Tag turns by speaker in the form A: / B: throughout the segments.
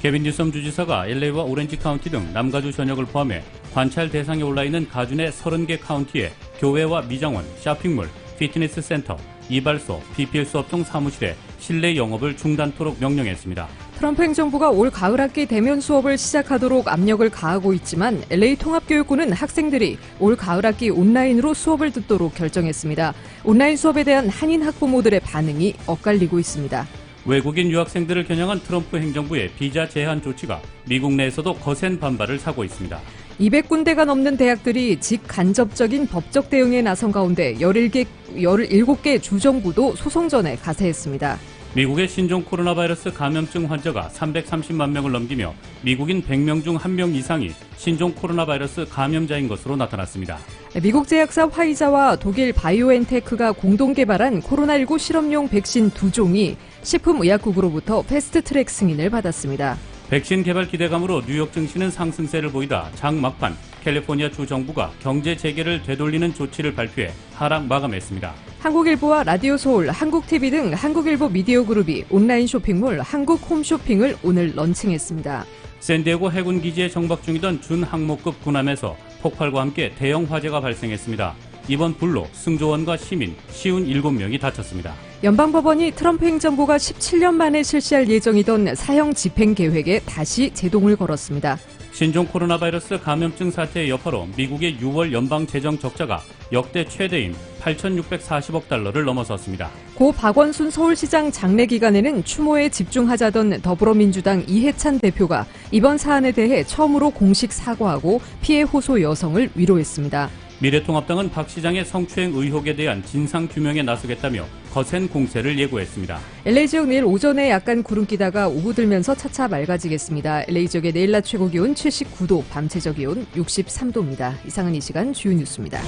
A: 개빈 뉴섬 주지사가 LA와 오렌지 카운티 등 남가주 전역을 포함해 관찰 대상에 올라있는 가주 내 30개 카운티에 교회와 미장원, 쇼핑몰, 피트니스 센터, 이발소, 비필수 업종 사무실에 실내 영업을 중단토록 명령했습니다.
B: 트럼프 행정부가 올 가을 학기 대면 수업을 시작하도록 압력을 가하고 있지만 LA 통합교육부는 학생들이 올 가을 학기 온라인으로 수업을 듣도록 결정했습니다. 온라인 수업에 대한 한인 학부모들의 반응이 엇갈리고 있습니다.
A: 외국인 유학생들을 겨냥한 트럼프 행정부의 비자 제한 조치가 미국 내에서도 거센 반발을 사고 있습니다.
B: 200군데가 넘는 대학들이 직간접적인 법적 대응에 나선 가운데 17개 주정부도 소송전에 가세했습니다.
A: 미국의 신종 코로나 바이러스 감염증 환자가 330만 명을 넘기며 미국인 100명 중 1명 이상이 신종 코로나 바이러스 감염자인 것으로 나타났습니다.
B: 미국 제약사 화이자와 독일 바이오엔테크가 공동 개발한 코로나19 실험용 백신 2종이 식품의약국으로부터 패스트트랙 승인을 받았습니다.
A: 백신 개발 기대감으로 뉴욕 증시는 상승세를 보이다 장 막판 캘리포니아 주 정부가 경제 재개를 되돌리는 조치를 발표해 하락 마감했습니다.
B: 한국일보와 라디오서울, 한국TV 등 한국일보 미디어그룹이 온라인 쇼핑몰 한국홈쇼핑을 오늘 런칭했습니다.
A: 샌디에고 해군기지에 정박 중이던 준항모급 군함에서 폭발과 함께 대형 화재가 발생했습니다. 이번 불로 승조원과 시민 57명이 다쳤습니다.
B: 연방법원이 트럼프 행정부가 17년 만에 실시할 예정이던 사형 집행 계획에 다시 제동을 걸었습니다.
A: 신종 코로나 바이러스 감염증 사태의 여파로 미국의 6월 연방 재정 적자가 역대 최대인 8,640억 달러를 넘어섰습니다.
B: 고 박원순 서울시장 장례 기간에는 추모에 집중하자던 더불어민주당 이해찬 대표가 이번 사안에 대해 처음으로 공식 사과하고 피해 호소 여성을 위로했습니다.
A: 미래통합당은 박 시장의 성추행 의혹에 대한 진상규명에 나서겠다며 거센 공세를 예고했습니다.
B: LA 지역 내일 오전에 약간 구름 끼다가 오후 들면서 차차 맑아지겠습니다. LA 지역의 내일 낮 최고 기온 79도, 밤 최저 기온 63도입니다. 이상은 이 시간 주요 뉴스입니다.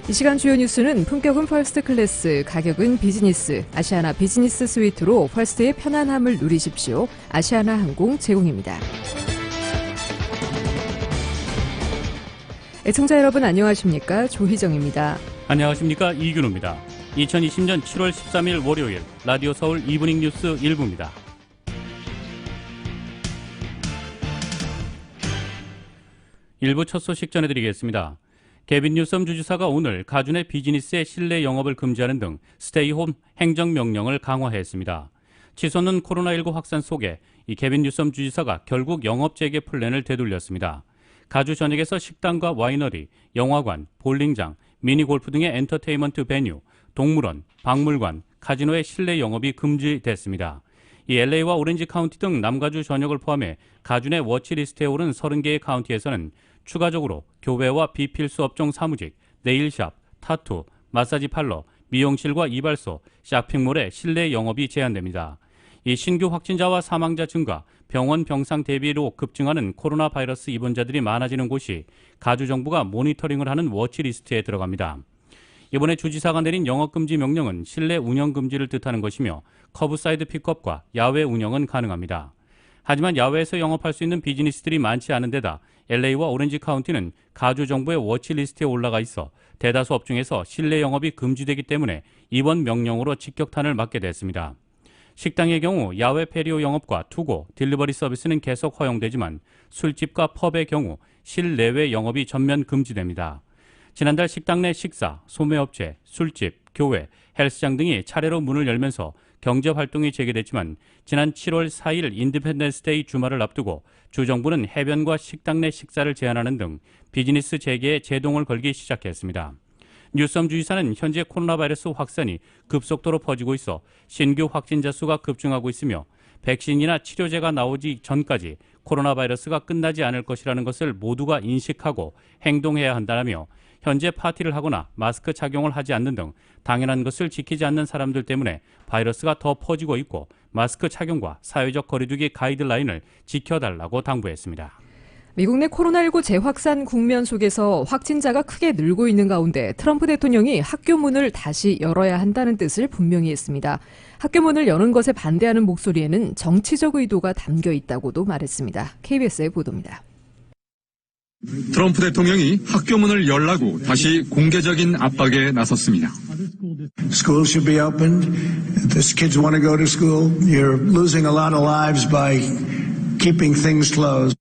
B: 이 시간 주요 뉴스는 품격은 퍼스트 클래스, 가격은 비즈니스, 아시아나 비즈니스 스위트로 퍼스트의 편안함을 누리십시오. 아시아나 항공 제공입니다. 애청자 여러분 안녕하십니까? 조희정입니다.
A: 안녕하십니까? 이균호입니다. 2020년 7월 13일 월요일 라디오 서울 이브닝 뉴스 1부입니다. 일부 첫 소식 전해드리겠습니다. 개빈 뉴섬 주지사가 오늘 가주 내 비즈니스의 실내 영업을 금지하는 등 스테이홈 행정명령을 강화했습니다. 치솟는 코로나19 확산 속에 이 개빈 뉴섬 주지사가 결국 영업 재개 플랜을 되돌렸습니다. 가주 전역에서 식당과 와이너리, 영화관, 볼링장, 미니골프 등의 엔터테인먼트 베뉴, 동물원, 박물관, 카지노의 실내 영업이 금지됐습니다. 이 LA와 오렌지 카운티 등 남가주 전역을 포함해 가주 내 워치리스트에 오른 30개의 카운티에서는 추가적으로 교배와 비필수 업종 사무직, 네일샵, 타투, 마사지 팔러, 미용실과 이발소, 쇼핑몰의 실내 영업이 제한됩니다. 이 신규 확진자와 사망자 증가, 병원 병상 대비로 급증하는 코로나 바이러스 입원자들이 많아지는 곳이 가주 정부가 모니터링을 하는 워치리스트에 들어갑니다. 이번에 주지사가 내린 영업금지 명령은 실내 운영금지를 뜻하는 것이며 커브사이드 픽업과 야외 운영은 가능합니다. 하지만 야외에서 영업할 수 있는 비즈니스들이 많지 않은 데다 LA와 오렌지 카운티는 가주 정부의 워치리스트에 올라가 있어 대다수 업종에서 실내 영업이 금지되기 때문에 이번 명령으로 직격탄을 맞게 됐습니다. 식당의 경우 야외 페리오 영업과 투고, 딜리버리 서비스는 계속 허용되지만 술집과 펍의 경우 실내외 영업이 전면 금지됩니다. 지난달 식당 내 식사, 소매업체, 술집, 교회, 헬스장 등이 차례로 문을 열면서 경제활동이 재개됐지만 지난 7월 4일 인디펜던스 데이 주말을 앞두고 주정부는 해변과 식당 내 식사를 제한하는 등 비즈니스 재개에 제동을 걸기 시작했습니다. 뉴섬 주지사는 현재 코로나 바이러스 확산이 급속도로 퍼지고 있어 신규 확진자 수가 급증하고 있으며 백신이나 치료제가 나오기 전까지 코로나 바이러스가 끝나지 않을 것이라는 것을 모두가 인식하고 행동해야 한다며 현재 파티를 하거나 마스크 착용을 하지 않는 등 당연한 것을 지키지 않는 사람들 때문에 바이러스가 더 퍼지고 있고 마스크 착용과 사회적 거리두기 가이드라인을 지켜달라고 당부했습니다.
B: 미국 내 코로나19 재확산 국면 속에서 확진자가 크게 늘고 있는 가운데 트럼프 대통령이 학교 문을 다시 열어야 한다는 뜻을 분명히 했습니다. 학교 문을 여는 것에 반대하는 목소리에는 정치적 의도가 담겨 있다고도 말했습니다. KBS의 보도입니다.
C: 트럼프 대통령이 학교 문을 열라고 다시 공개적인 압박에 나섰습니다.
D: School should be opened. If these kids want to go to school, you're losing a lot of lives by keeping things closed.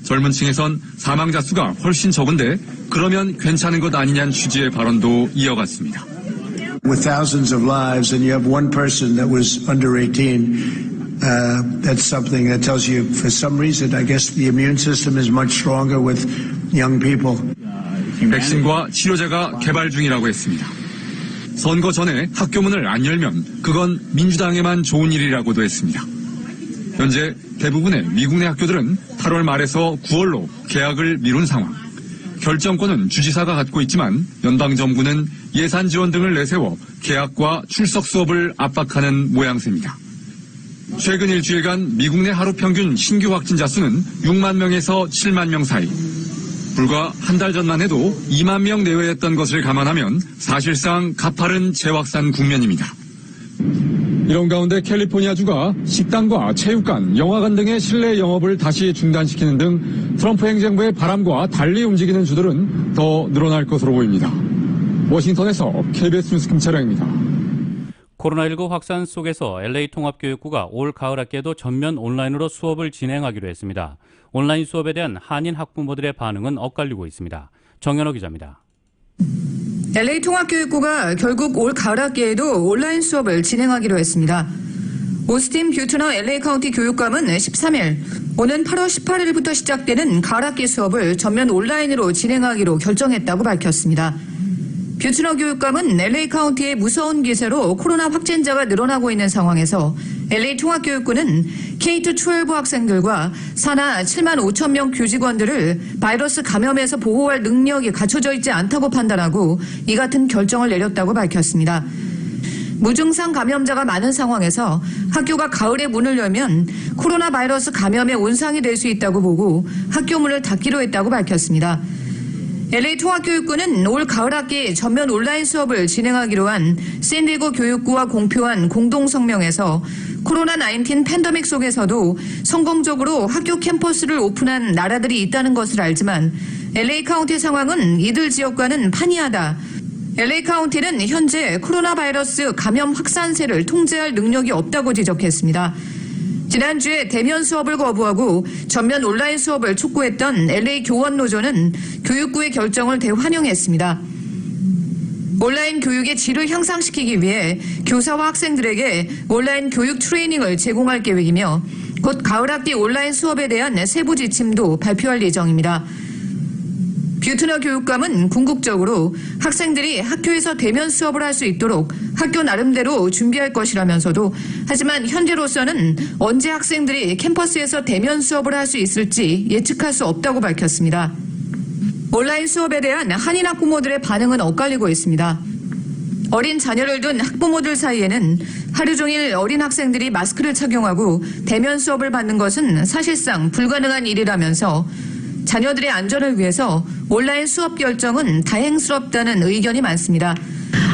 C: 젊은 층에선 사망자 수가 훨씬 적은데 그러면 괜찮은 것 아니냐는 취지의 발언도 이어갔습니다.
D: With thousands of lives and you have one person that was under 18, that's something that tells you for some reason, I guess the immune system is much stronger with young people.
C: 백신과 치료제가 개발 중이라고 했습니다. 선거 전에 학교 문을 안 열면 그건 민주당에만 좋은 일이라고도 했습니다. 현재 대부분의 미국 내 학교들은 8월 말에서 9월로 개학을 미룬 상황. 결정권은 주지사가 갖고 있지만 연방정부는 예산 지원 등을 내세워 개학과 출석 수업을 압박하는 모양새입니다. 최근 일주일간 미국 내 하루 평균 신규 확진자 수는 6만 명에서 7만 명 사이. 불과 한 달 전만 해도 2만 명 내외였던 것을 감안하면 사실상 가파른 재확산 국면입니다. 이런 가운데 캘리포니아주가 식당과 체육관, 영화관 등의 실내 영업을 다시 중단시키는 등 트럼프 행정부의 바람과 달리 움직이는 주들은 더 늘어날 것으로 보입니다. 워싱턴에서 KBS 뉴스 김철영입니다.
A: 코로나19 확산 속에서 LA 통합교육부가 올 가을 학기에도 전면 온라인으로 수업을 진행하기로 했습니다. 온라인 수업에 대한 한인 학부모들의 반응은 엇갈리고 있습니다. 정연호 기자입니다.
E: LA 통합교육부가 결국 올 가을 학기에도 온라인 수업을 진행하기로 했습니다. 오스틴 뷰트너 LA 카운티 교육감은 13일 오는 8월 18일부터 시작되는 가을 학기 수업을 전면 온라인으로 진행하기로 결정했다고 밝혔습니다. 뷰트너 교육감은 LA 카운티의 무서운 기세로 코로나 확진자가 늘어나고 있는 상황에서 LA 통합교육부는 K-12 학생들과 산하 7만 5천 명 교직원들을 바이러스 감염에서 보호할 능력이 갖춰져 있지 않다고 판단하고 이 같은 결정을 내렸다고 밝혔습니다. 무증상 감염자가 많은 상황에서 학교가 가을에 문을 열면 코로나 바이러스 감염의 온상이 될 수 있다고 보고 학교 문을 닫기로 했다고 밝혔습니다. LA 통합교육부는 올 가을 학기 전면 온라인 수업을 진행하기로 한 샌디에고 교육부와 공표한 공동성명에서 코로나19 팬데믹 속에서도 성공적으로 학교 캠퍼스를 오픈한 나라들이 있다는 것을 알지만 LA 카운티 상황은 이들 지역과는 판이하다. LA 카운티는 현재 코로나 바이러스 감염 확산세를 통제할 능력이 없다고 지적했습니다. 지난주에 대면 수업을 거부하고 전면 온라인 수업을 촉구했던 LA 교원노조는 교육부의 결정을 대환영했습니다. 온라인 교육의 질을 향상시키기 위해 교사와 학생들에게 온라인 교육 트레이닝을 제공할 계획이며 곧 가을 학기 온라인 수업에 대한 세부 지침도 발표할 예정입니다. 뷰트너 교육감은 궁극적으로 학생들이 학교에서 대면 수업을 할 수 있도록 학교 나름대로 준비할 것이라면서도 하지만 현재로서는 언제 학생들이 캠퍼스에서 대면 수업을 할 수 있을지 예측할 수 없다고 밝혔습니다. 온라인 수업에 대한 한인 학부모들의 반응은 엇갈리고 있습니다. 어린 자녀를 둔 학부모들 사이에는 하루 종일 어린 학생들이 마스크를 착용하고 대면 수업을 받는 것은 사실상 불가능한 일이라면서 자녀들의 안전을 위해서 온라인 수업 결정은 다행스럽다는 의견이 많습니다.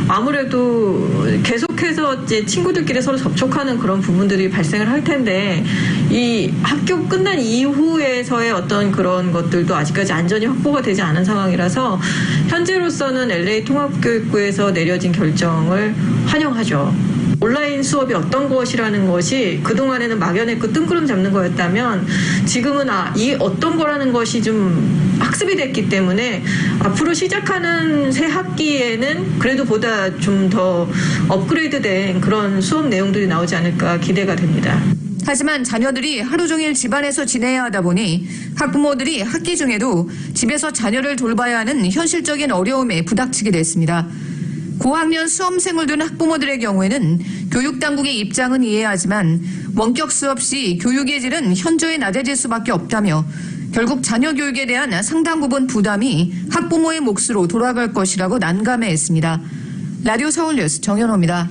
F: 아무래도 계속해서 이제 친구들끼리 서로 접촉하는 그런 부분들이 발생을 할 텐데 이 학교 끝난 이후에서의 어떤 그런 것들도 아직까지 안전이 확보가 되지 않은 상황이라서 현재로서는 LA 통합교육부에서 내려진 결정을 환영하죠. 온라인 수업이 어떤 것이라는 것이 그동안에는 막연했고 뜬구름 잡는 거였다면 지금은 이 어떤 거라는 것이 좀 학습이 됐기 때문에 앞으로 시작하는 새 학기에는 그래도 보다 좀 더 업그레이드된 그런 수업 내용들이 나오지 않을까 기대가 됩니다.
E: 하지만 자녀들이 하루 종일 집안에서 지내야 하다 보니 학부모들이 학기 중에도 집에서 자녀를 돌봐야 하는 현실적인 어려움에 부닥치게 됐습니다. 고학년 수험생을 둔 학부모들의 경우에는 교육당국의 입장은 이해하지만 원격 수업 시 교육의 질은 현저히 낮아질 수밖에 없다며 결국 자녀 교육에 대한 상당 부분 부담이 학부모의 몫으로 돌아갈 것이라고 난감해했습니다. 라디오 서울뉴스 정연호입니다.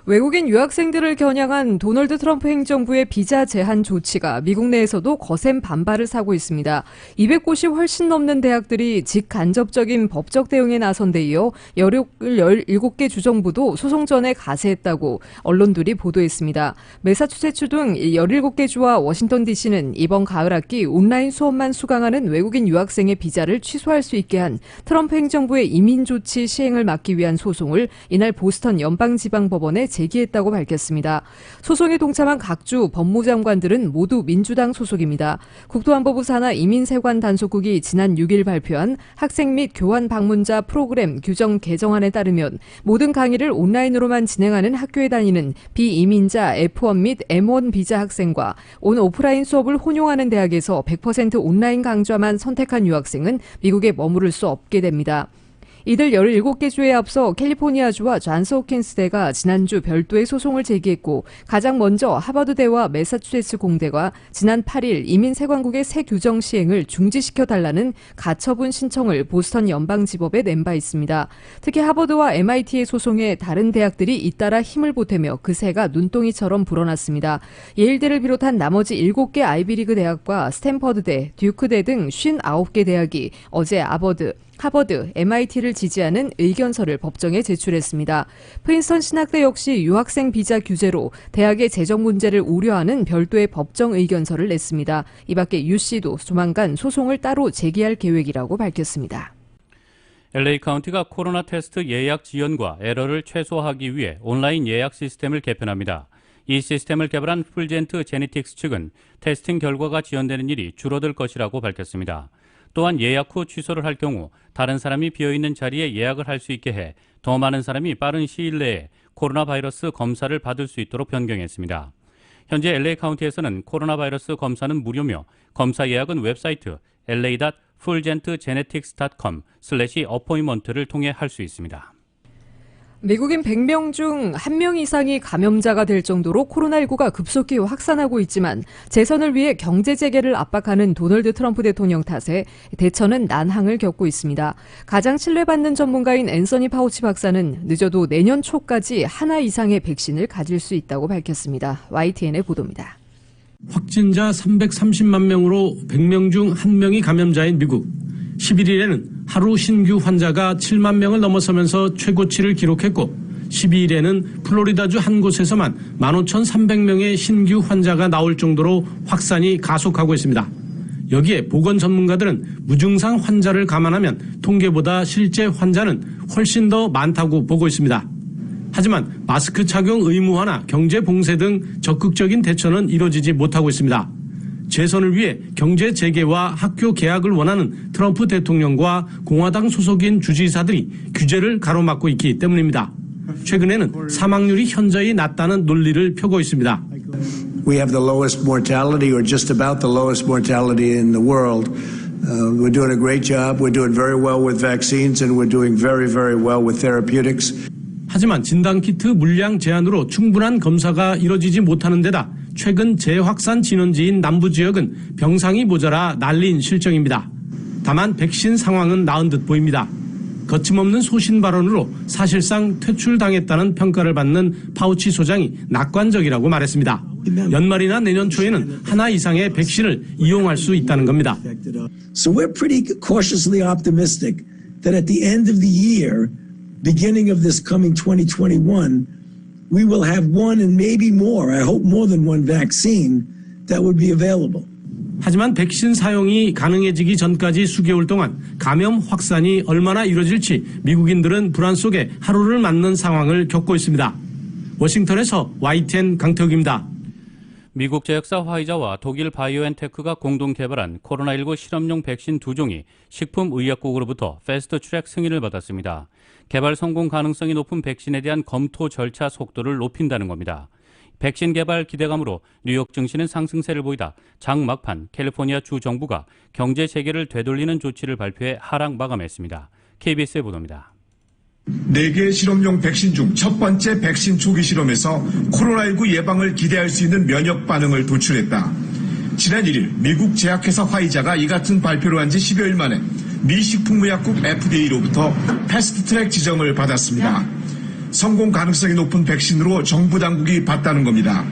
B: 외국인 유학생들을 겨냥한 도널드 트럼프 행정부의 비자 제한 조치가 미국 내에서도 거센 반발을 사고 있습니다. 200곳이 훨씬 넘는 대학들이 직간접적인 법적 대응에 나선 데 이어 17개 주정부도 소송 전에 가세했다고 언론들이 보도했습니다. 매사추세츠 등 17개 주와 워싱턴 DC는 이번 가을 학기 온라인 수업만 수강하는 외국인 유학생의 비자를 취소할 수 있게 한 트럼프 행정부의 이민 조치 시행을 막기 위한 소송을 이날 보스턴 연방지방법원에 제기했다고 밝혔습니다. 소송에 동참한 각주 법무장관들은 모두 민주당 소속입니다. 국토안보부 산하 이민세관 단속국이 지난 6일 발표한 학생 및 교환 방문자 프로그램 규정 개정안에 따르면 모든 강의를 온라인으로만 진행하는 학교에 다니는 비이민자 F1 및 M1 비자 학생과 온 오프라인 수업을 혼용하는 대학에서 100% 온라인 강좌만 선택한 유학생은 미국에 머무를 수 없게 됩니다. 이들 17개 주에 앞서 캘리포니아주와 존스홉킨스대가 지난주 별도의 소송을 제기했고 가장 먼저 하버드대와 매사추세츠 공대가 지난 8일 이민세관국의 새 규정 시행을 중지시켜달라는 가처분 신청을 보스턴 연방지법에 낸 바 있습니다. 특히 하버드와 MIT의 소송에 다른 대학들이 잇따라 힘을 보태며 그 새가 눈동이처럼 불어났습니다. 예일대를 비롯한 나머지 7개 아이비리그 대학과 스탠퍼드대, 듀크대 등 59개 대학이 어제 하버드, MIT를 지지하는 의견서를 법정에 제출했습니다. 프린스턴 신학대 역시 유학생 비자 규제로 대학의 재정 문제를 우려하는 별도의 법정 의견서를 냈습니다. 이 밖에 UC도 조만간 소송을 따로 제기할 계획이라고 밝혔습니다.
A: LA 카운티가 코로나 테스트 예약 지연과 에러를 최소화하기 위해 온라인 예약 시스템을 개편합니다. 이 시스템을 개발한 풀젠트 제네틱스 측은 테스팅 결과가 지연되는 일이 줄어들 것이라고 밝혔습니다. 또한 예약 후 취소를 할 경우 다른 사람이 비어있는 자리에 예약을 할 수 있게 해 더 많은 사람이 빠른 시일 내에 코로나 바이러스 검사를 받을 수 있도록 변경했습니다. 현재 LA 카운티에서는 코로나 바이러스 검사는 무료며 검사 예약은 웹사이트 la.fullgentgenetics.com/appointment를 통해 할 수 있습니다.
B: 미국인 100명 중 1명 이상이 감염자가 될 정도로 코로나19가 급속히 확산하고 있지만 재선을 위해 경제 재개를 압박하는 도널드 트럼프 대통령 탓에 대처는 난항을 겪고 있습니다. 가장 신뢰받는 전문가인 앤서니 파우치 박사는 늦어도 내년 초까지 하나 이상의 백신을 가질 수 있다고 밝혔습니다. YTN의 보도입니다.
G: 확진자 330만 명으로 100명 중 1명이 감염자인 미국. 11일에는 하루 신규 환자가 7만 명을 넘어서면서 최고치를 기록했고 12일에는 플로리다주 한 곳에서만 15,300명의 신규 환자가 나올 정도로 확산이 가속하고 있습니다. 여기에 보건 전문가들은 무증상 환자를 감안하면 통계보다 실제 환자는 훨씬 더 많다고 보고 있습니다. 하지만 마스크 착용 의무화나 경제 봉쇄 등 적극적인 대처는 이루어지지 못하고 있습니다. 재선을 위해 경제 재개와 학교 개학을 원하는 트럼프 대통령과 공화당 소속인 주지사들이 규제를 가로막고 있기 때문입니다. 최근에는 사망률이 현저히 낮다는 논리를 펴고 있습니다.
D: We have the lowest mortality, or just about the lowest mortality in the world. We're doing a great job. We're doing very well with vaccines, and we're doing very, very well with therapeutics.
G: 하지만 진단키트 물량 제한으로 충분한 검사가 이뤄지지 못하는 데다 최근 재확산 진원지인 남부지역은 병상이 모자라 난리인 실정입니다. 다만 백신 상황은 나은 듯 보입니다. 거침없는 소신 발언으로 사실상 퇴출당했다는 평가를 받는 파우치 소장이 낙관적이라고 말했습니다. 연말이나 내년 초에는 하나 이상의 백신을 이용할 수 있다는 겁니다.
H: So we're pretty cautiously optimistic that at the end of the year, beginning of this coming 2021, we will have one and maybe more, I hope more than one vaccine that would be available.
G: 하지만 백신 사용이 가능해지기 전까지 수개월 동안 감염 확산이 얼마나 이뤄질지 미국인들은 불안 속에 하루를 맞는 상황을 겪고 있습니다. 워싱턴에서 YTN 강태욱입니다.
A: 미국 제약사 화이자와 독일 바이오엔테크가 공동 개발한 코로나19 실험용 백신 2종이 식품의약국으로부터 패스트트랙 승인을 받았습니다. 개발 성공 가능성이 높은 백신에 대한 검토 절차 속도를 높인다는 겁니다. 백신 개발 기대감으로 뉴욕 증시는 상승세를 보이다 장 막판 캘리포니아 주 정부가 경제 재개를 되돌리는 조치를 발표해 하락 마감했습니다. KBS의 보도입니다.
I: 4개의 실험용 백신 중 첫 번째 백신 초기 실험에서 코로나19 예방을 기대할 수 있는 면역 반응을 도출했다. 지난 1일 미국 제약회사 화이자가 이 같은 발표를 한 지 10여일 만에 미 식품의약국 FDA로부터 패스트트랙 지정을 받았습니다. 성공 가능성이 높은 백신으로 정부 당국이 봤다는 겁니다.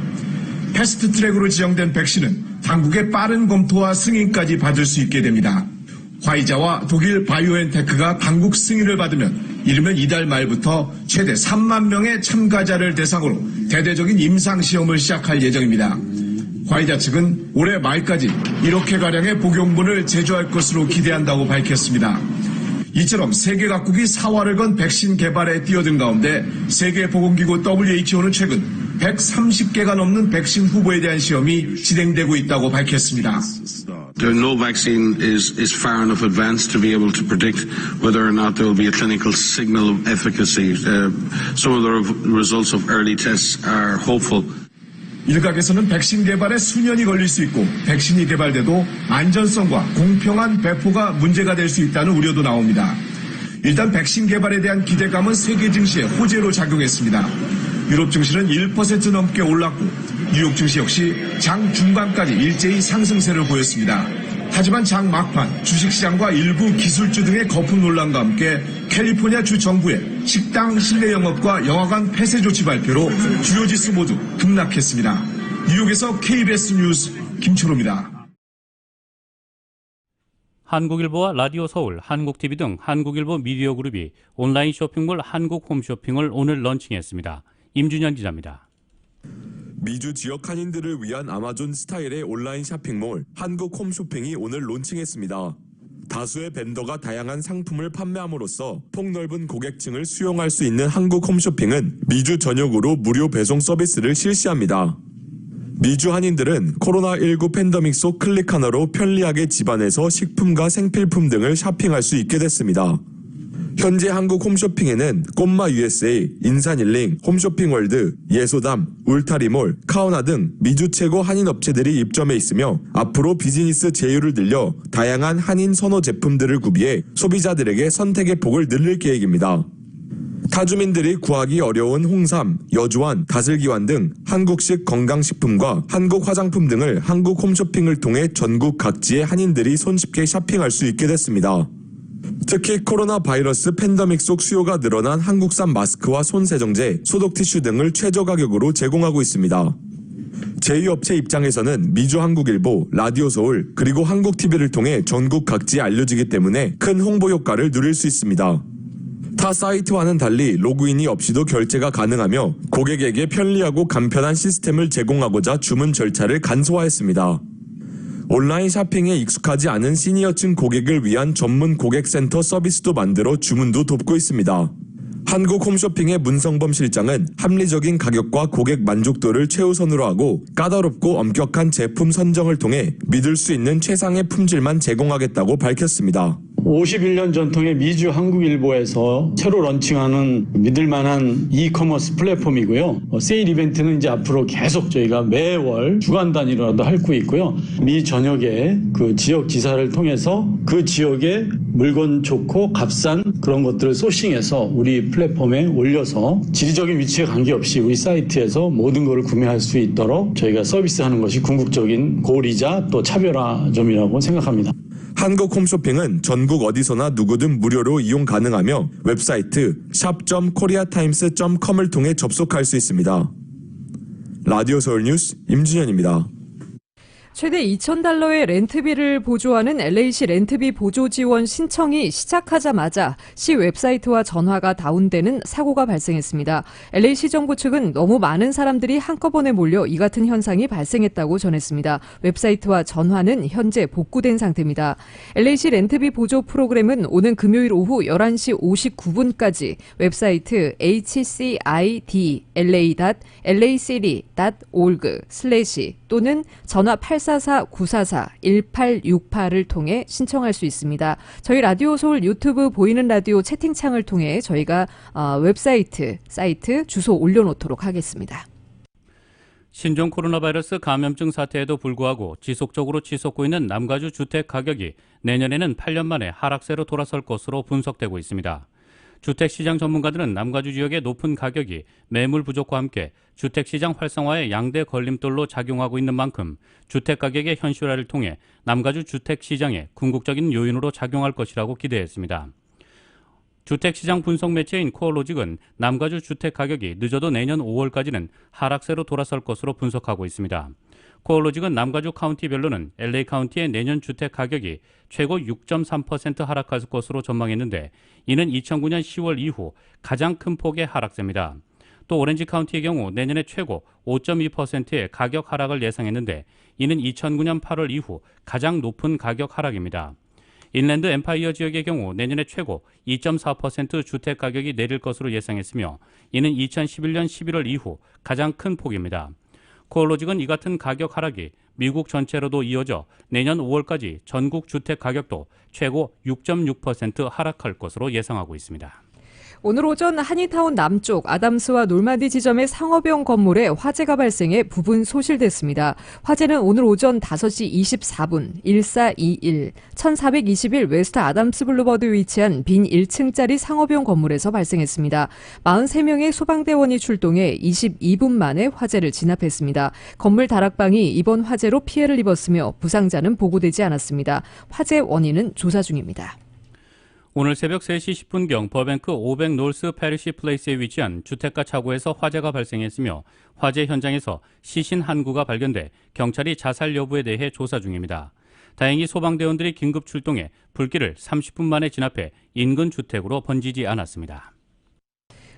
I: 패스트 트랙으로 지정된 백신은 당국의 빠른 검토와 승인까지 받을 수 있게 됩니다. 화이자와 독일 바이오엔테크가 당국 승인을 받으면 이르면 이달 말부터 최대 3만 명의 참가자를 대상으로 대대적인 임상시험을 시작할 예정입니다. 화이자 측은 올해 말까지 1억 회가량의 복용분을 제조할 것으로 기대한다고 밝혔습니다. 이처럼 세계 각국이 사활을 건 백신 개발에 뛰어든 가운데 세계보건기구 WHO는 최근 130개가 넘는 백신 후보에 대한 시험이 진행되고 있다고 밝혔습니다.
J: No vaccine is far enough advanced to be able to predict whether or not there will be a clinical signal of efficacy. Some of the results of early tests are hopeful.
I: 일각에서는 백신 개발에 수년이 걸릴 수 있고 백신이 개발돼도 안전성과 공평한 배포가 문제가 될 수 있다는 우려도 나옵니다. 일단 백신 개발에 대한 기대감은 세계 증시에 호재로 작용했습니다. 유럽 증시는 1% 넘게 올랐고 뉴욕 증시 역시 장 중반까지 일제히 상승세를 보였습니다. 하지만 장 막판 주식시장과 일부 기술주 등의 거품 논란과 함께 캘리포니아 주 정부의 식당 실내 영업과 영화관 폐쇄 조치 발표로 주요 지수 모두 급락했습니다. 뉴욕에서 KBS 뉴스 김초로입니다.
A: 한국일보와 라디오 서울, 한국TV 등 한국일보 미디어 그룹이 온라인 쇼핑몰 한국홈쇼핑을 오늘 런칭했습니다. 임준현 기자입니다.
K: 미주 지역 한인들을 위한 아마존 스타일의 온라인 쇼핑몰 한국홈쇼핑이 오늘 론칭했습니다. 다수의 벤더가 다양한 상품을 판매함으로써 폭넓은 고객층을 수용할 수 있는 한국홈쇼핑은 미주 전역으로 무료 배송 서비스를 실시합니다. 미주 한인들은 코로나19 팬데믹 속 클릭 하나로 편리하게 집안에서 식품과 생필품 등을 쇼핑할 수 있게 됐습니다. 현재 한국 홈쇼핑에는 꽃마 USA, 인산일링, 홈쇼핑월드, 예소담, 울타리몰, 카오나 등 미주 최고 한인 업체들이 입점해 있으며 앞으로 비즈니스 제휴를 늘려 다양한 한인 선호 제품들을 구비해 소비자들에게 선택의 폭을 늘릴 계획입니다. 타주민들이 구하기 어려운 홍삼, 여주완, 다슬기완 등 한국식 건강식품과 한국 화장품 등을 한국 홈쇼핑을 통해 전국 각지의 한인들이 손쉽게 쇼핑할 수 있게 됐습니다. 특히 코로나 바이러스 팬데믹 속 수요가 늘어난 한국산 마스크와 손세정제, 소독 티슈 등을 최저 가격으로 제공하고 있습니다. 제휴업체 입장에서는 미주 한국일보, 라디오 서울, 그리고 한국TV를 통해 전국 각지에 알려지기 때문에 큰 홍보 효과를 누릴 수 있습니다. 타 사이트와는 달리 로그인이 없이도 결제가 가능하며 고객에게 편리하고 간편한 시스템을 제공하고자 주문 절차를 간소화했습니다. 온라인 쇼핑에 익숙하지 않은 시니어층 고객을 위한 전문 고객센터 서비스도 만들어 주문도 돕고 있습니다. 한국 홈쇼핑의 문성범 실장은 합리적인 가격과 고객 만족도를 최우선으로 하고 까다롭고 엄격한 제품 선정을 통해 믿을 수 있는 최상의 품질만 제공하겠다고 밝혔습니다.
L: 51년 전통의 미주 한국일보에서 새로 런칭하는 믿을만한 이커머스 플랫폼이고요. 세일 이벤트는 이제 앞으로 계속 저희가 매월 주간 단위로라도 할 거 있고요. 미 전역에 그 지역 지사를 통해서 그 지역에 물건 좋고 값싼 그런 것들을 소싱해서 우리 플랫폼에 올려서 지리적인 위치에 관계없이 우리 사이트에서 모든 것을 구매할 수 있도록 저희가 서비스하는 것이 궁극적인 고리자 또 차별화점이라고 생각합니다.
K: 한국 홈쇼핑은 전국 어디서나 누구든 무료로 이용 가능하며 웹사이트 shop.koreatimes.com을 통해 접속할 수 있습니다. 라디오 서울 뉴스 임준현입니다.
B: 최대 $2,000의 렌트비를 보조하는 LA시 렌트비 보조 지원 신청이 시작하자마자 시 웹사이트와 전화가 다운되는 사고가 발생했습니다. LA시 정부 측은 너무 많은 사람들이 한꺼번에 몰려 이 같은 현상이 발생했다고 전했습니다. 웹사이트와 전화는 현재 복구된 상태입니다. LA시 렌트비 보조 프로그램은 오는 금요일 오후 11시 59분까지 웹사이트 hcidla.lacity.org/ 또는 전화 844-944-1868을 통해 신청할 수 있습니다. 저희 라디오 서울 유튜브 보이는 라디오 채팅창을 통해 저희가 사이트 주소 올려놓도록 하겠습니다.
A: 신종 코로나 바이러스 감염증 사태에도 불구하고 지속적으로 치솟고 있는 남가주 주택 가격이 내년에는 8년 만에 하락세로 돌아설 것으로 분석되고 있습니다. 주택시장 전문가들은 남가주 지역의 높은 가격이 매물 부족과 함께 주택시장 활성화의 양대 걸림돌로 작용하고 있는 만큼 주택가격의 현실화를 통해 남가주 주택시장의 궁극적인 요인으로 작용할 것이라고 기대했습니다. 주택시장 분석 매체인 코어로직은 남가주 주택 가격이 늦어도 내년 5월까지는 하락세로 돌아설 것으로 분석하고 있습니다. 코어로직은 남가주 카운티별로는 LA 카운티의 내년 주택 가격이 최고 6.3% 하락할 것으로 전망했는데 이는 2009년 10월 이후 가장 큰 폭의 하락세입니다. 또 오렌지 카운티의 경우 내년에 최고 5.2%의 가격 하락을 예상했는데 이는 2009년 8월 이후 가장 높은 가격 하락입니다. 인랜드 엠파이어 지역의 경우 내년에 최고 2.4% 주택 가격이 내릴 것으로 예상했으며 이는 2011년 11월 이후 가장 큰 폭입니다. 코어로직은 이 같은 가격 하락이 미국 전체로도 이어져 내년 5월까지 전국 주택 가격도 최고 6.6% 하락할 것으로 예상하고 있습니다.
B: 오늘 오전 한인타운 남쪽 아담스와 놀만디 지점의 상업용 건물에 화재가 발생해 부분 소실됐습니다. 화재는 오늘 오전 5시 24분 1421 1421 웨스트 아담스 블루버드에 위치한 빈 1층짜리 상업용 건물에서 발생했습니다. 43명의 소방대원이 출동해 22분 만에 화재를 진압했습니다. 건물 다락방이 이번 화재로 피해를 입었으며 부상자는 보고되지 않았습니다. 화재 원인은 조사 중입니다.
A: 오늘 새벽 3시 10분경 버뱅크 500 노스 페리시 플레이스에 위치한 주택가 차고에서 화재가 발생했으며 화재 현장에서 시신 한 구가 발견돼 경찰이 자살 여부에 대해 조사 중입니다. 다행히 소방대원들이 긴급 출동해 불길을 30분 만에 진압해 인근 주택으로 번지지 않았습니다.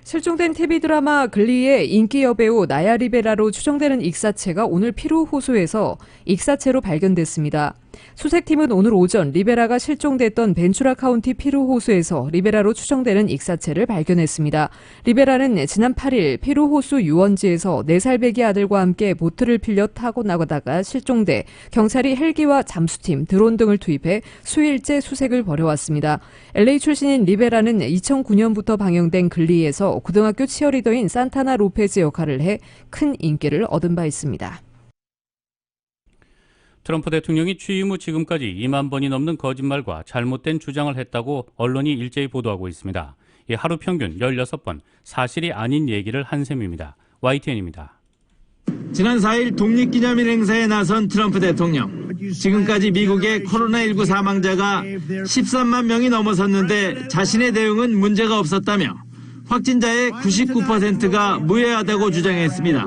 B: 실종된 TV 드라마 글리의 인기 여배우 나야 리베라로 추정되는 익사체가 오늘 피루 호수에서 익사체로 발견됐습니다. 수색팀은 오늘 오전 리베라가 실종됐던 벤추라 카운티 피루 호수에서 리베라로 추정되는 익사체를 발견했습니다. 리베라는 지난 8일 피루 호수 유원지에서 4살 배기 아들과 함께 보트를 빌려 타고 나가다가 실종돼 경찰이 헬기와 잠수팀, 드론 등을 투입해 수일째 수색을 벌여왔습니다. LA 출신인 리베라는 2009년부터 방영된 글리에서 고등학교 치어리더인 산타나 로페즈 역할을 해 큰 인기를 얻은 바 있습니다.
A: 트럼프 대통령이 취임 후 지금까지 2만 번이 넘는 거짓말과 잘못된 주장을 했다고 언론이 일제히 보도하고 있습니다. 하루 평균 16번 사실이 아닌 얘기를 한 셈입니다. YTN입니다.
M: 지난 4일 독립기념일 행사에 나선 트럼프 대통령. 지금까지 미국의 코로나19 사망자가 13만 명이 넘어섰는데 자신의 대응은 문제가 없었다며 확진자의 99%가 무해하다고 주장했습니다.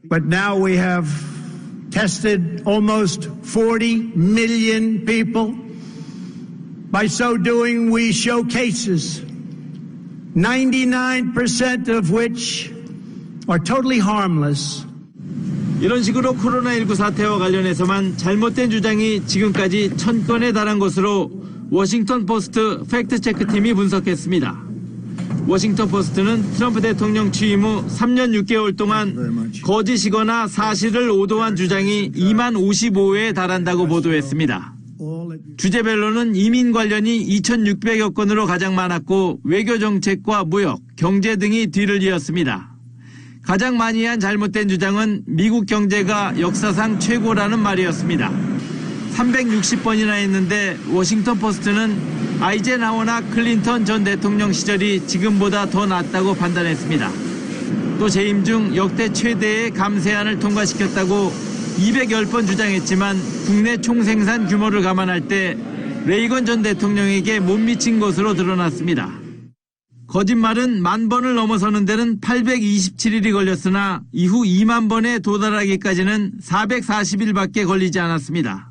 D: But now we have tested almost 40 million people. By so doing, we show cases, 99% of which are totally harmless.
M: 이런 식으로 코로나19 사태와 관련해서만 잘못된 주장이 지금까지 1000건에 달한 것으로 워싱턴 포스트 팩트체크팀이 분석했습니다. 워싱턴 포스트는 트럼프 대통령 취임 후 3년 6개월 동안 거짓이거나 사실을 오도한 주장이 2만 55회에 달한다고 보도했습니다. 주제별로는 이민 관련이 2,600여 건으로 가장 많았고 외교 정책과 무역, 경제 등이 뒤를 이었습니다. 가장 많이 한 잘못된 주장은 미국 경제가 역사상 최고라는 말이었습니다. 360번이나 했는데 워싱턴 포스트는 아이젠하워나 클린턴 전 대통령 시절이 지금보다 더 낫다고 판단했습니다. 또 재임 중 역대 최대의 감세안을 통과시켰다고 210번 주장했지만 국내 총생산 규모를 감안할 때 레이건 전 대통령에게 못 미친 것으로 드러났습니다. 거짓말은 10,000번을 넘어서는 데는 827일이 걸렸으나 이후 2만 번에 도달하기까지는 440일밖에 걸리지 않았습니다.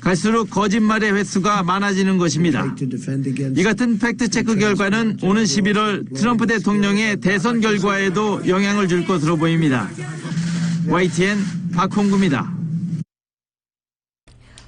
M: 갈수록 거짓말의 횟수가 많아지는 것입니다. 이 같은 팩트체크 결과는 오는 11월 트럼프 대통령의 대선 결과에도 영향을 줄 것으로 보입니다. YTN 박홍구입니다.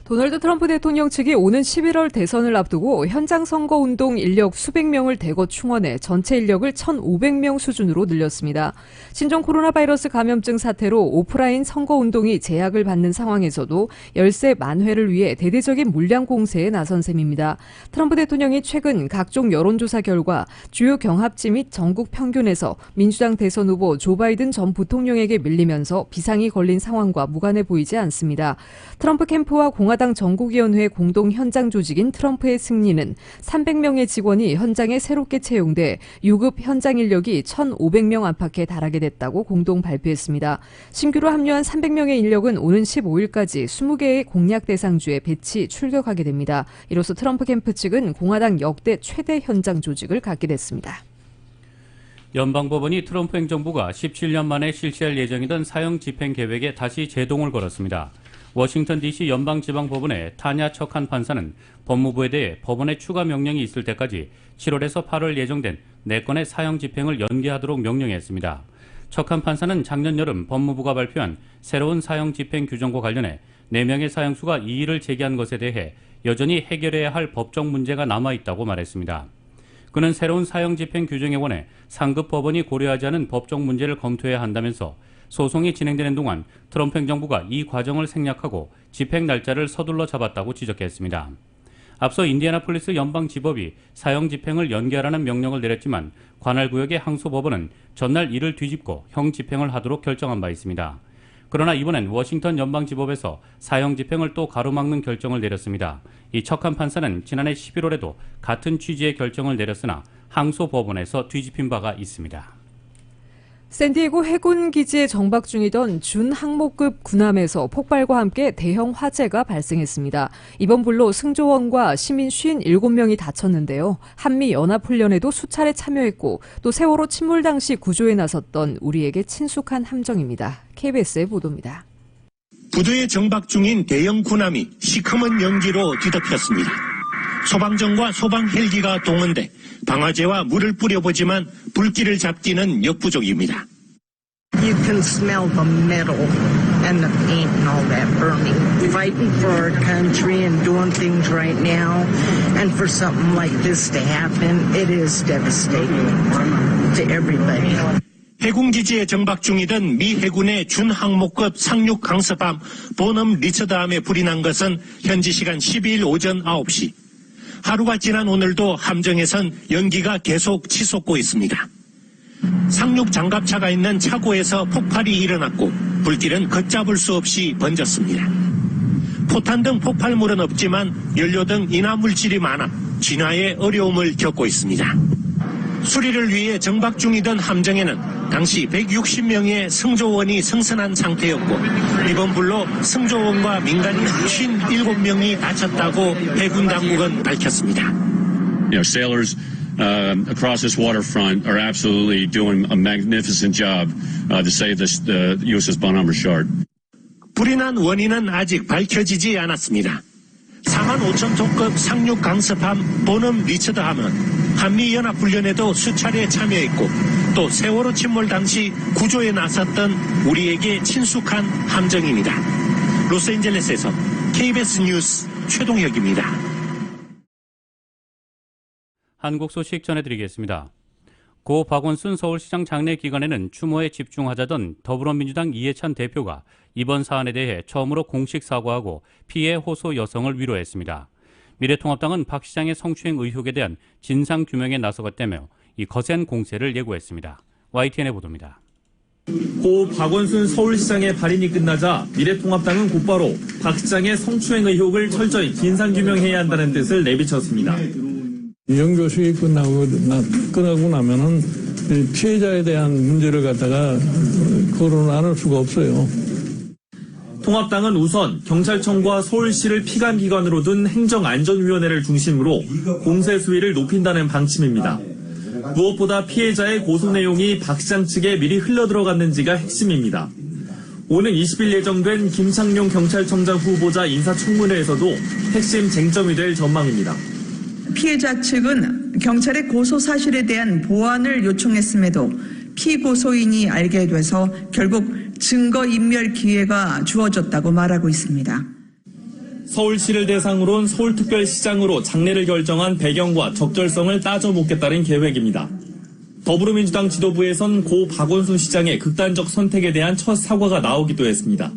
B: 도널드 트럼프 대통령 측이 오는 11월 대선을 앞두고 현장 선거운동 인력 수백 명을 대거 충원해 전체 인력을 1,500명 수준으로 늘렸습니다. 신종 코로나 바이러스 감염증 사태로 오프라인 선거운동이 제약을 받는 상황에서도 열세 만회를 위해 대대적인 물량 공세에 나선 셈입니다. 트럼프 대통령이 최근 각종 여론조사 결과 주요 경합지 및 전국 평균에서 민주당 대선 후보 조 바이든 전 부통령에게 밀리면서 비상이 걸린 상황과 무관해 보이지 않습니다. 트럼프 캠프와 공화 공화당 전국위원회 공동 현장 조직인 트럼프의 승리는 300명의 직원이 현장에 새롭게 채용돼 유급 현장 인력이 1,500명 안팎에 달하게 됐다고 공동 발표했습니다. 신규로 합류한 300명의 인력은 오는 15일까지 20개의 공약 대상주에 배치 출격하게 됩니다. 이로써 트럼프 캠프 측은 공화당 역대 최대 현장 조직을 갖게 됐습니다.
A: 연방법원이 트럼프 행정부가 17년 만에 실시할 예정이던 사형 집행 계획에 다시 제동을 걸었습니다. 워싱턴 DC 연방지방법원의 타냐 척한 판사는 법무부에 대해 법원의 추가 명령이 있을 때까지 7월에서 8월 예정된 4건의 사형 집행을 연기하도록 명령했습니다. 척한 판사는 작년 여름 법무부가 발표한 새로운 사형 집행 규정과 관련해 4명의 사형수가 이의를 제기한 것에 대해 여전히 해결해야 할 법적 문제가 남아있다고 말했습니다. 그는 새로운 사형 집행 규정에 관해 상급 법원이 고려하지 않은 법적 문제를 검토해야 한다면서 소송이 진행되는 동안 트럼프 행정부가 이 과정을 생략하고 집행 날짜를 서둘러 잡았다고 지적했습니다. 앞서 인디애나폴리스 연방지법이 사형 집행을 연기하라는 명령을 내렸지만 관할 구역의 항소법원은 전날 이를 뒤집고 형 집행을 하도록 결정한 바 있습니다. 그러나 이번엔 워싱턴 연방지법에서 사형 집행을 또 가로막는 결정을 내렸습니다. 이 척한 판사는 지난해 11월에도 같은 취지의 결정을 내렸으나 항소법원에서 뒤집힌 바가 있습니다.
B: 샌디에고 해군 기지에 정박 중이던 준 항모급 군함에서 폭발과 함께 대형 화재가 발생했습니다. 이번 불로 승조원과 시민 57명이 다쳤는데요. 한미 연합훈련에도 수차례 참여했고 또 세월호 침몰 당시 구조에 나섰던 우리에게 친숙한 함정입니다. KBS의 보도입니다.
N: 부두에 정박 중인 대형 군함이 시커먼 연기로 뒤덮였습니다. 소방정과 소방 헬기가 동원돼 방아제와 물을 뿌려보지만 불길을 잡기는 역부족입니다.
O: You can smell the metal and the paint and all that burning. Fighting for our country and doing things right now, and for something like this to happen, it is devastating to everybody.
N: 해군기지에 정박 중이던 미 해군의 준항모급 상륙 강습함 보넘 리처드함에 불이 난 것은 현지 시간 12일 오전 9시. 하루가 지난 오늘도 함정에선 연기가 계속 치솟고 있습니다. 상륙 장갑차가 있는 차고에서 폭발이 일어났고 불길은 걷잡을 수 없이 번졌습니다. 포탄 등 폭발물은 없지만 연료 등 인화물질이 많아 진화에 어려움을 겪고 있습니다. 수리를 위해 정박 중이던 함정에는 당시 160명의 승조원이 승선한 상태였고 이번 불로 승조원과 민간인 57명이 다쳤다고 해군 당국은 밝혔습니다.
P: Sailors across this waterfront are absolutely doing a magnificent job to save the USS Bonhoeffer Richard.
N: 불이 난 원인은 아직 밝혀지지 않았습니다. 45,000톤급 상륙 강습함 보넘 리처드함은 한미연합훈련에도 수차례 참여했고 또 세월호 침몰 당시 구조에 나섰던 우리에게 친숙한 함정입니다. 로스앤젤레스에서 KBS 뉴스 최동혁입니다.
A: 한국 소식 전해드리겠습니다. 고 박원순 서울시장 장례 기간에는 추모에 집중하자던 더불어민주당 이해찬 대표가 이번 사안에 대해 처음으로 공식 사과하고 피해 호소 여성을 위로했습니다. 미래통합당은 박 시장의 성추행 의혹에 대한 진상규명에 나서겠다며 이 거센 공세를 예고했습니다. YTN의 보도입니다.
Q: 고 박원순 서울시장의 발인이 끝나자 미래통합당은 곧바로 박 시장의 성추행 의혹을 철저히 진상규명해야 한다는 뜻을 내비쳤습니다.
R: 영조식이 끝나고 나면은 피해자에 대한 문제를 갖다가 거론을 안 할 수가 없어요.
Q: 통합당은 우선 경찰청과 서울시를 피감기관으로 둔 행정안전위원회를 중심으로 공세 수위를 높인다는 방침입니다. 무엇보다 피해자의 고소 내용이 박 시장 측에 미리 흘러들어갔는지가 핵심입니다. 오는 20일 예정된 김창룡 경찰청장 후보자 인사청문회에서도 핵심 쟁점이 될 전망입니다.
S: 피해자 측은 경찰의 고소 사실에 대한 보완을 요청했음에도 피고소인이 알게 돼서 결국 증거인멸 기회가 주어졌다고 말하고 있습니다.
Q: 서울시를 대상으로 온 서울특별시장으로 장례를 결정한 배경과 적절성을 따져묻겠다는 계획입니다. 더불어민주당 지도부에선 고 박원순 시장의 극단적 선택에 대한 첫 사과가 나오기도 했습니다.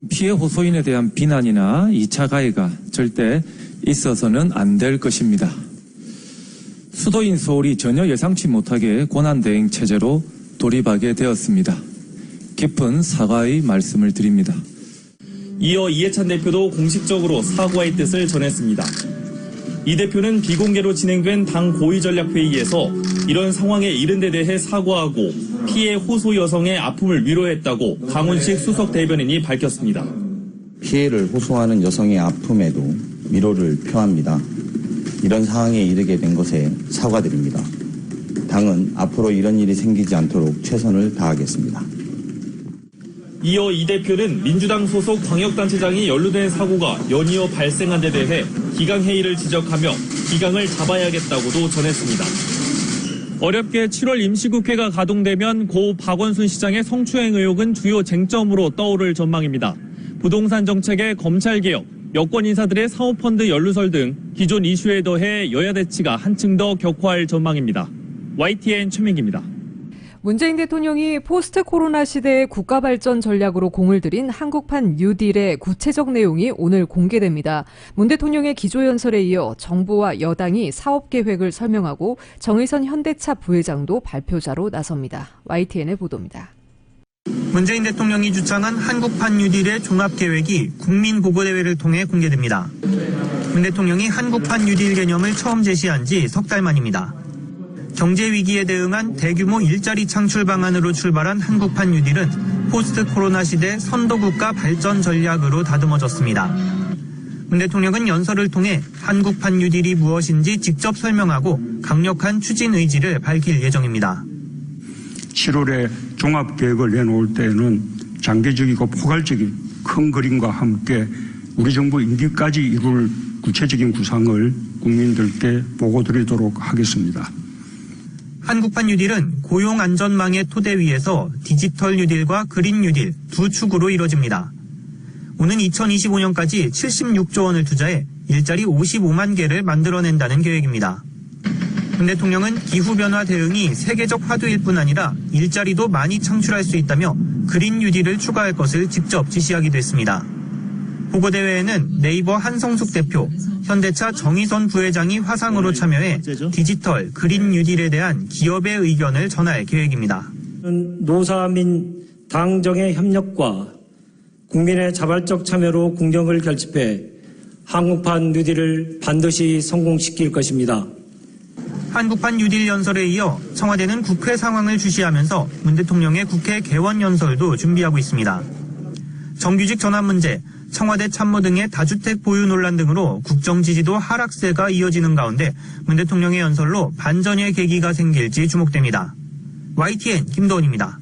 T: 피해 호소인에 대한 비난이나 2차 가해가 절대 있어서는 안 될 것입니다. 수도인 서울이 전혀 예상치 못하게 권한대행 체제로 돌입하게 되었습니다. 깊은 사과의 말씀을 드립니다.
Q: 이어 이해찬 대표도 공식적으로 사과의 뜻을 전했습니다. 이 대표는 비공개로 진행된 당 고위전략회의에서 이런 상황에 이른 데 대해 사과하고 피해 호소 여성의 아픔을 위로했다고 강훈식 수석 대변인이 밝혔습니다.
U: 피해를 호소하는 여성의 아픔에도 위로를 표합니다. 이런 상황에 이르게 된 것에 사과드립니다. 당은 앞으로 이런 일이 생기지 않도록 최선을 다하겠습니다.
Q: 이어 이 대표는 민주당 소속 광역단체장이 연루된 사고가 연이어 발생한 데 대해 기강회의를 지적하며 기강을 잡아야겠다고도 전했습니다. 어렵게 7월 임시국회가 가동되면 고 박원순 시장의 성추행 의혹은 주요 쟁점으로 떠오를 전망입니다. 부동산 정책의 검찰개혁, 여권 인사들의 사모펀드 연루설 등 기존 이슈에 더해 여야 대치가 한층 더 격화할 전망입니다. YTN 최민기입니다.
B: 문재인 대통령이 포스트 코로나 시대의 국가 발전 전략으로 공을 들인 한국판 뉴딜의 구체적 내용이 오늘 공개됩니다. 문 대통령의 기조연설에 이어 정부와 여당이 사업 계획을 설명하고 정의선 현대차 부회장도 발표자로 나섭니다. YTN의 보도입니다.
V: 문재인 대통령이 주창한 한국판 뉴딜의 종합계획이 국민보고대회를 통해 공개됩니다. 문 대통령이 한국판 뉴딜 개념을 처음 제시한 지 석 달 만입니다. 경제 위기에 대응한 대규모 일자리 창출 방안으로 출발한 한국판 뉴딜은 포스트 코로나 시대 선도국가 발전 전략으로 다듬어졌습니다. 문 대통령은 연설을 통해 한국판 뉴딜이 무엇인지 직접 설명하고 강력한 추진 의지를 밝힐 예정입니다.
W: 7월에 종합계획을 내놓을 때에는 장기적이고 포괄적인 큰 그림과 함께 우리 정부 임기까지 이룰 구체적인 구상을 국민들께 보고드리도록 하겠습니다.
V: 한국판 뉴딜은 고용 안전망의 토대 위에서 디지털 뉴딜과 그린 뉴딜 두 축으로 이뤄집니다. 오는 2025년까지 76조 원을 투자해 일자리 55만 개를 만들어낸다는 계획입니다. 문 대통령은 기후변화 대응이 세계적 화두일 뿐 아니라 일자리도 많이 창출할 수 있다며 그린 뉴딜을 추가할 것을 직접 지시하기도 했습니다. 보고대회에는 네이버 한성숙 대표, 현대차 정의선 부회장이 화상으로 참여해 디지털 그린 뉴딜에 대한 기업의 의견을 전할 계획입니다.
X: 노사 민 당정의 협력과 국민의 자발적 참여로 국정을 결집해 한국판 뉴딜을 반드시 성공시킬 것입니다.
V: 한국판 뉴딜 연설에 이어 청와대는 국회 상황을 주시하면서 문 대통령의 국회 개원 연설도 준비하고 있습니다. 정규직 전환 문제, 청와대 참모 등의 다주택 보유 논란 등으로 국정 지지도 하락세가 이어지는 가운데 문 대통령의 연설로 반전의 계기가 생길지 주목됩니다. YTN 김도원입니다.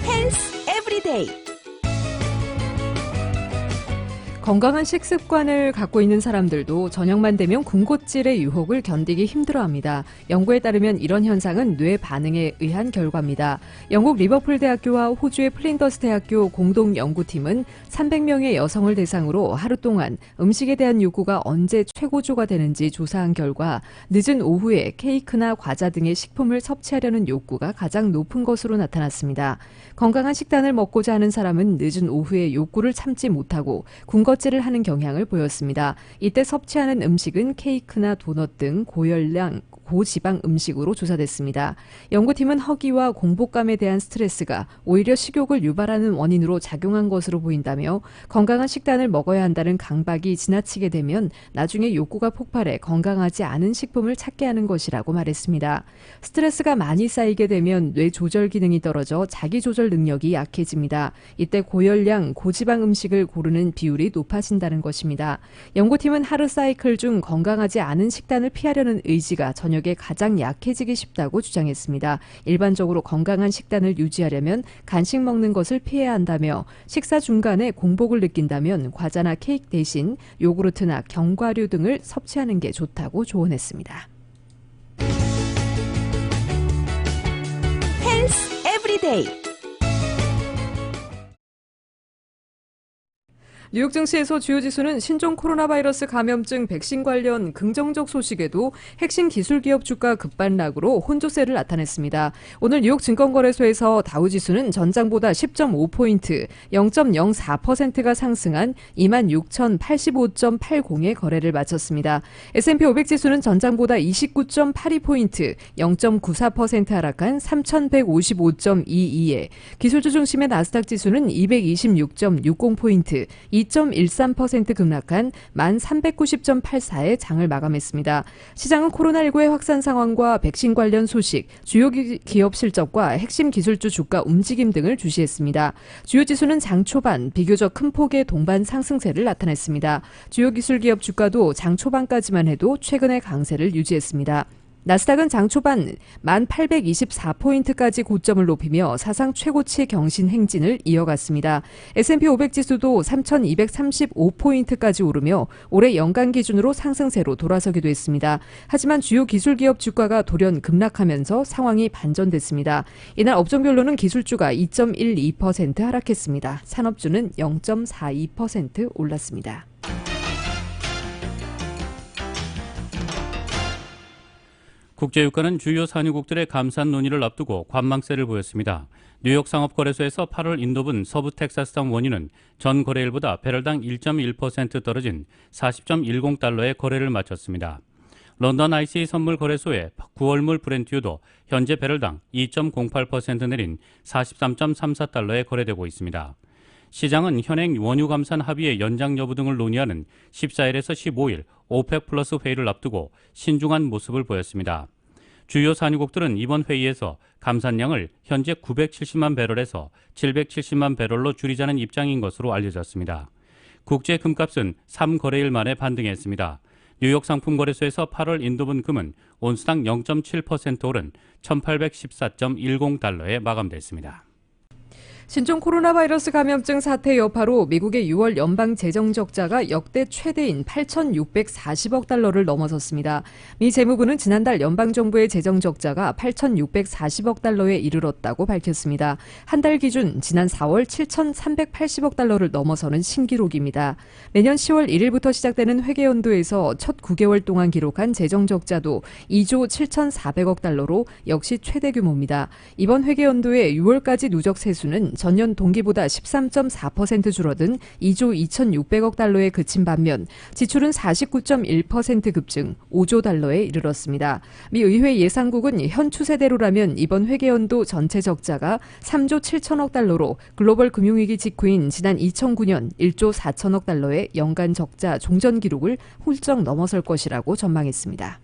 Y: 헬스 에브리데이.
B: 건강한 식습관을 갖고 있는 사람들도 저녁만 되면 군것질의 유혹을 견디기 힘들어합니다. 연구에 따르면 이런 현상은 뇌 반응에 의한 결과입니다. 영국 리버풀 대학교와 호주의 플린더스 대학교 공동 연구팀은 300명의 여성을 대상으로 하루 동안 음식에 대한 욕구가 언제 최고조가 되는지 조사한 결과 늦은 오후에 케이크나 과자 등의 식품을 섭취하려는 욕구가 가장 높은 것으로 나타났습니다. 건강한 식단을 먹고자 하는 사람은 늦은 오후에 욕구를 참지 못하고 군것질을 하는 경향을 보였습니다. 이때 섭취하는 음식은 케이크나 도넛 등 고열량, 고지방 음식으로 조사됐습니다. 연구팀은 허기와 공복감에 대한 스트레스가 오히려 식욕을 유발하는 원인으로 작용한 것으로 보인다며 건강한 식단을 먹어야 한다는 강박이 지나치게 되면 나중에 욕구가 폭발해 건강하지 않은 식품을 찾게 하는 것이라고 말했습니다. 스트레스가 많이 쌓이게 되면 뇌 조절 기능이 떨어져 자기 조절 능력이 약해집니다. 이때 고열량, 고지방 음식을 고르는 비율이 높아진다는 것입니다. 연구팀은 하루 사이클 중 건강하지 않은 식단을 피하려는 의지가 저녁에 가장 약해지기 쉽다고 주장했습니다. 일반적으로 건강한 식단을 유지하려면 간식 먹는 것을 피해야 한다며 식사 중간에 공복을 느낀다면 과자나 케이크 대신 요구르트나 견과류 등을 섭취하는 게 좋다고 조언했습니다.
Y: 헬스 에브리데이.
B: 뉴욕 증시에서 주요 지수는 신종 코로나 바이러스 감염증 백신 관련 긍정적 소식에도 핵심 기술 기업 주가 급반락으로 혼조세를 나타냈습니다. 오늘 뉴욕 증권거래소에서 다우 지수는 전장보다 10.5포인트, 0.04%가 상승한 26,085.80의 거래를 마쳤습니다. S&P 500 지수는 전장보다 29.82포인트, 0.94% 하락한 3,155.22에 기술주 중심의 나스닥 지수는 226.60포인트, 2.13% 급락한 1,390.84에 장을 마감했습니다. 시장은 코로나19의 확산 상황과 백신 관련 소식, 주요 기업 실적과 핵심 기술주 주가 움직임 등을 주시했습니다. 주요 지수는 장 초반 비교적 큰 폭의 동반 상승세를 나타냈습니다. 주요 기술 기업 주가도 장 초반까지만 해도 최근의 강세를 유지했습니다. 나스닥은 장 초반 1,824포인트까지 고점을 높이며 사상 최고치 경신 행진을 이어갔습니다. S&P 500 지수도 3,235포인트까지 오르며 올해 연간 기준으로 상승세로 돌아서기도 했습니다. 하지만 주요 기술기업 주가가 돌연 급락하면서 상황이 반전됐습니다. 이날 업종별로는 기술주가 2.12% 하락했습니다. 산업주는 0.42% 올랐습니다.
A: 국제유가는 주요 산유국들의 감산 논의를 앞두고 관망세를 보였습니다. 뉴욕 상업거래소에서 8월 인도분 서부 텍사스산 원유는 전 거래일보다 배럴당 1.1% 떨어진 40.10달러의 거래를 마쳤습니다. 런던 ICA 선물거래소의 9월물 브렌트유도 현재 배럴당 2.08% 내린 43.34달러에 거래되고 있습니다. 시장은 현행 원유 감산 합의의 연장 여부 등을 논의하는 14일에서 15일 오펙 플러스 회의를 앞두고 신중한 모습을 보였습니다. 주요 산유국들은 이번 회의에서 감산량을 현재 970만 배럴에서 770만 배럴로 줄이자는 입장인 것으로 알려졌습니다. 국제 금값은 3거래일 만에 반등했습니다. 뉴욕 상품거래소에서 8월 인도분 금은 온수당 0.7% 오른 1,814.10달러에 마감됐습니다.
B: 신종 코로나 바이러스 감염증 사태 여파로 미국의 6월 연방 재정 적자가 역대 최대인 8,640억 달러를 넘어섰습니다. 미 재무부는 지난달 연방정부의 재정 적자가 8,640억 달러에 이르렀다고 밝혔습니다. 한 달 기준 지난 4월 7,380억 달러를 넘어서는 신기록입니다. 내년 10월 1일부터 시작되는 회계연도에서 첫 9개월 동안 기록한 재정 적자도 2조 7,400억 달러로 역시 최대 규모입니다. 이번 회계연도의 6월까지 누적 세수는 전년 동기보다 13.4% 줄어든 2조 2,600억 달러에 그친 반면 지출은 49.1% 급증 5조 달러에 이르렀습니다. 미 의회 예산국은 현 추세대로라면 이번 회계연도 전체 적자가 3조 7천억 달러로 글로벌 금융위기 직후인 지난 2009년 1조 4천억 달러의 연간 적자 종전 기록을 훌쩍 넘어설 것이라고 전망했습니다.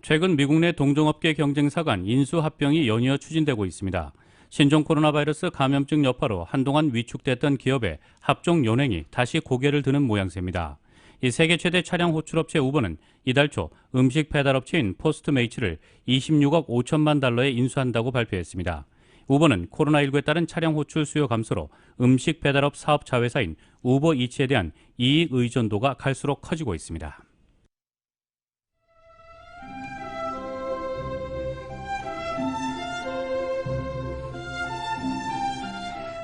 A: 최근 미국 내 동종업계 경쟁사 간 인수합병이 연이어 추진되고 있습니다. 신종 코로나 바이러스 감염증 여파로 한동안 위축됐던 기업의 합종 연행이 다시 고개를 드는 모양새입니다. 이 세계 최대 차량 호출업체 우버는 이달 초 음식 배달업체인 포스트메이츠를 26억 5천만 달러에 인수한다고 발표했습니다. 우버는 코로나19에 따른 차량 호출 수요 감소로 음식 배달업 사업 자회사인 우버이츠에 대한 이익 의존도가 갈수록 커지고 있습니다.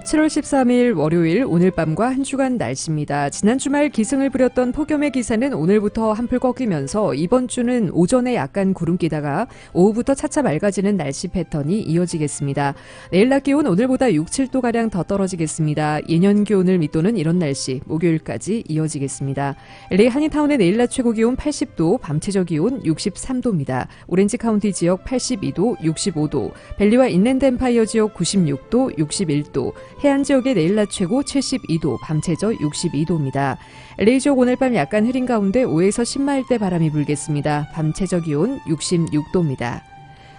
B: 7월 13일 월요일 오늘 밤과 한 주간 날씨입니다. 지난 주말 기승을 부렸던 폭염의 기세는 오늘부터 한풀 꺾이면서 이번 주는 오전에 약간 구름 끼다가 오후부터 차차 맑아지는 날씨 패턴이 이어지겠습니다. 내일 낮 기온 오늘보다 6, 7도가량 더 떨어지겠습니다. 예년 기온을 밑도는 이런 날씨 목요일까지 이어지겠습니다. LA 한인타운의 내일 낮 최고 기온 80도, 밤 최저 기온 63도입니다. 오렌지 카운티 지역 82도, 65도, 밸리와 인랜드 엠파이어 지역 96도, 61도, 해안 지역의 내일 낮 최고 72도, 밤 최저 62도입니다. LA 지역 오늘 밤 약간 흐린 가운데 5에서 10마일대 바람이 불겠습니다. 밤 최저 기온 66도입니다.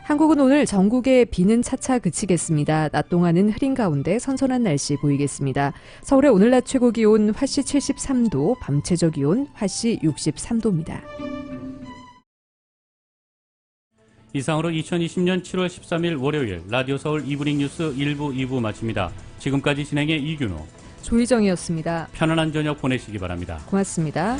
B: 한국은 오늘 전국에 비는 차차 그치겠습니다. 낮 동안은 흐린 가운데 선선한 날씨 보이겠습니다. 서울의 오늘 낮 최고 기온 화씨 73도, 밤 최저 기온 화씨 63도입니다.
A: 이상으로 2020년 7월 13일 월요일 라디오 서울 이브닝 뉴스 1부, 2부 마칩니다. 지금까지 진행의 이균호,
B: 조희정이었습니다.
A: 편안한 저녁 보내시기 바랍니다.
B: 고맙습니다.